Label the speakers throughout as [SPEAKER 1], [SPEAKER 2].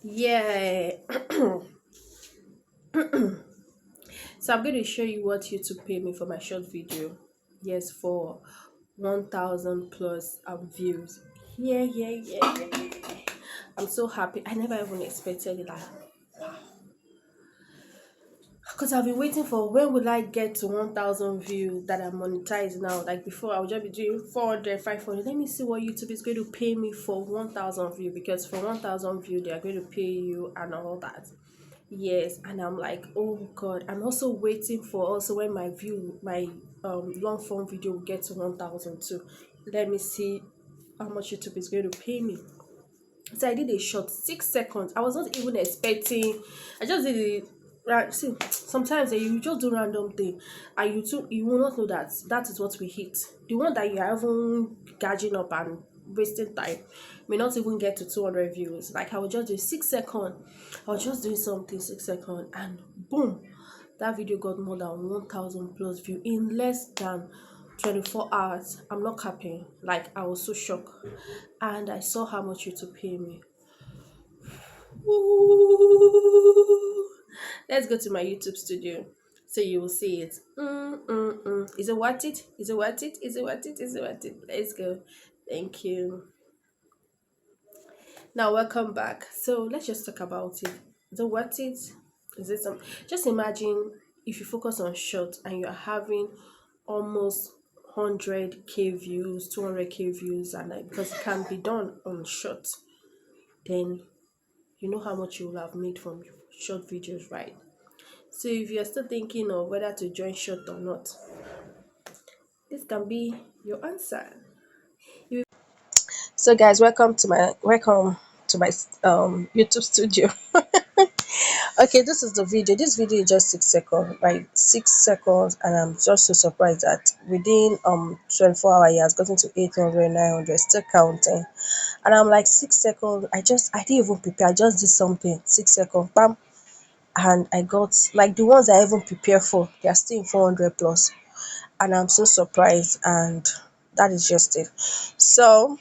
[SPEAKER 1] Yeah. So I'm going to show you what YouTube paid me for my short video. Yes, for 1,000 plus views. Yeah. I'm so happy. I never even expected it. Because I've been waiting for when will I get to 1,000 views that I monetize now. Like before, I would just be doing 400, 500. Let me see what YouTube is going to pay me for 1,000 views. Because for 1,000 views, they are going to pay you and all that. Yes, and I'm like, oh God. I'm also waiting for also when my long form video will get to 1,000 too. Let me see how much YouTube is going to pay me. So I did a short 6 seconds. I was not even expecting. I just did it. Right, see, sometimes you just do random thing, and you will not know that that is what we hit. The one that you are even gauging up and wasting time may not even get to 200 views. Like I was just doing 6 seconds. I was just doing something 6 seconds, and boom, that video got more than 1,000 plus view in less than 24 hours. I'm not capping. Like I was so shocked, and I saw how much you to pay me. Ooh. Let's go to my YouTube studio so you will see it. Is it worth it? Is it worth it? Is it worth it? Is it worth it? Let's go. Thank you. Now, welcome back. So, let's just talk about it. Is it worth it? Is it some? Just imagine if you focus on short and you're having almost 100k views, 200k views, and like, because it can be done on short, then you know how much you will have made from short videos, right? So if you're still thinking of whether to join short or not, this can be your answer. So guys, welcome to my YouTube studio. Okay, this is the video. This video is just 6 seconds, right? 6 seconds, and I'm just so surprised that within 24 hours he has gotten to 800, 900, still counting. And I'm like 6 seconds. I didn't even prepare. I just did something. 6 seconds, bam, and I got like the ones I even prepare for. They are still in 400 plus, and I'm so surprised. And that is just it. So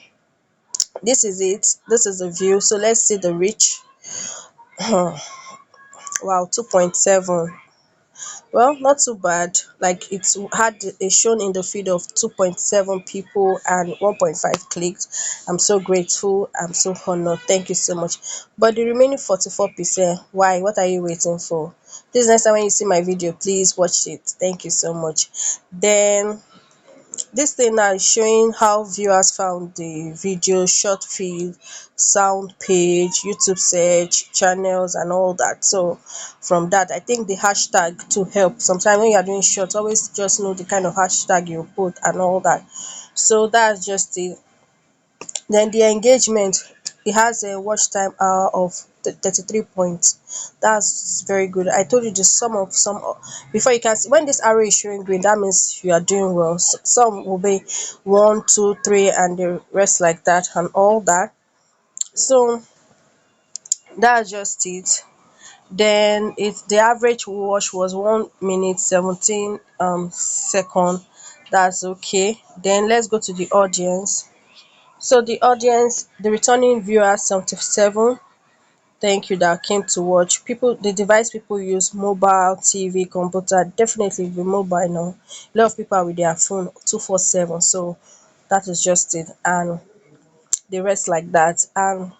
[SPEAKER 1] this is it. This is the view. So let's see the reach. Wow, 2.7. Well, not too bad. Like it's had a shown in the feed of 2.7 people and 1.5 clicks. I'm so grateful. I'm so honored. Thank you so much. But the remaining 44%, why? What are you waiting for? This next time when you see my video, please watch it. Thank you so much. Then this thing now is showing how viewers found the video, short feed, sound page, YouTube search, channels, and all that. So from that, I think the hashtag to help. Sometimes when you are doing shorts, always just know the kind of hashtag you put and all that. So that's just it. Then the engagement, it has a watch time hour of 33 points. That's very good. I told you the sum of some before you can see when this arrow is showing green, that means you are doing well. Some will be one, two, three, and the rest like that, and all that. So that's just it. Then it's the average watch was 1 minute 17 second. That's okay. Then let's go to the audience. So the audience, the returning viewers 77. Thank you that came to watch. People, the device people use mobile, TV, computer, definitely be mobile now. A lot of people are with their phone 247. So that is just it, and the rest like that. And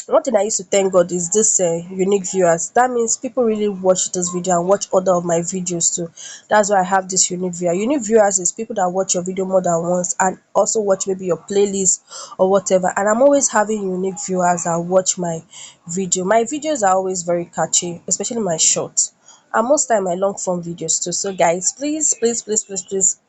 [SPEAKER 1] one thing I used to thank God is this unique viewers. That means people really watch this video and watch other of my videos too. That's why I have this unique viewer. Unique viewers is people that watch your video more than once and also watch maybe your playlist or whatever. And I'm always having unique viewers that watch my video. My videos are always very catchy, especially my shorts. And most time my long form videos too. So guys, please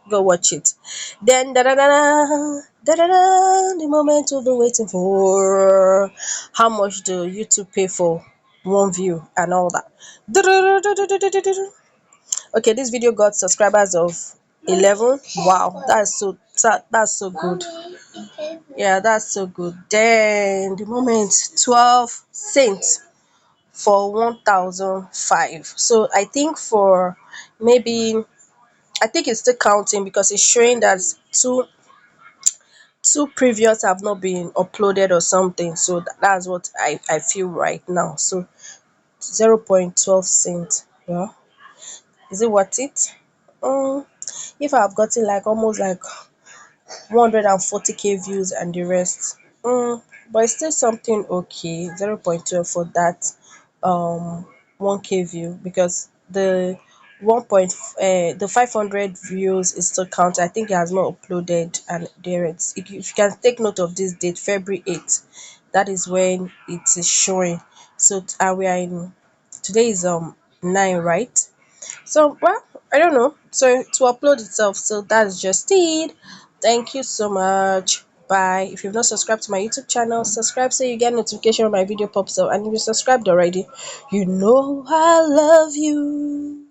[SPEAKER 1] go watch it. Then da da da da da da, the moment we've been waiting for. How much do YouTube pay for one view and all that? Da-da-da-da-da-da-da-da. Okay, this video got subscribers of 11. Wow, that's so good. Yeah, that's so good. Then the moment 12 cents for 1,005. So I think for maybe I think it's still counting because it's showing that two two previous have not been uploaded or something, so that's what I feel right now. So 0.12 cent. Yeah, is it worth it? um if I've gotten like almost like 140k views and the rest, but it's still something okay. 0.12 for that 1k view, because the 500 views is still count. I think it has not uploaded, and there it's, if you can take note of this date, February 8th, that is when it is showing. So and we are in, today is 9, right? So, well, I don't know. So to upload itself. So that's just it. Thank you so much. Bye. If you've not subscribed to my YouTube channel, subscribe so you get notification when my video pops up. And if you subscribed already, you know I love you.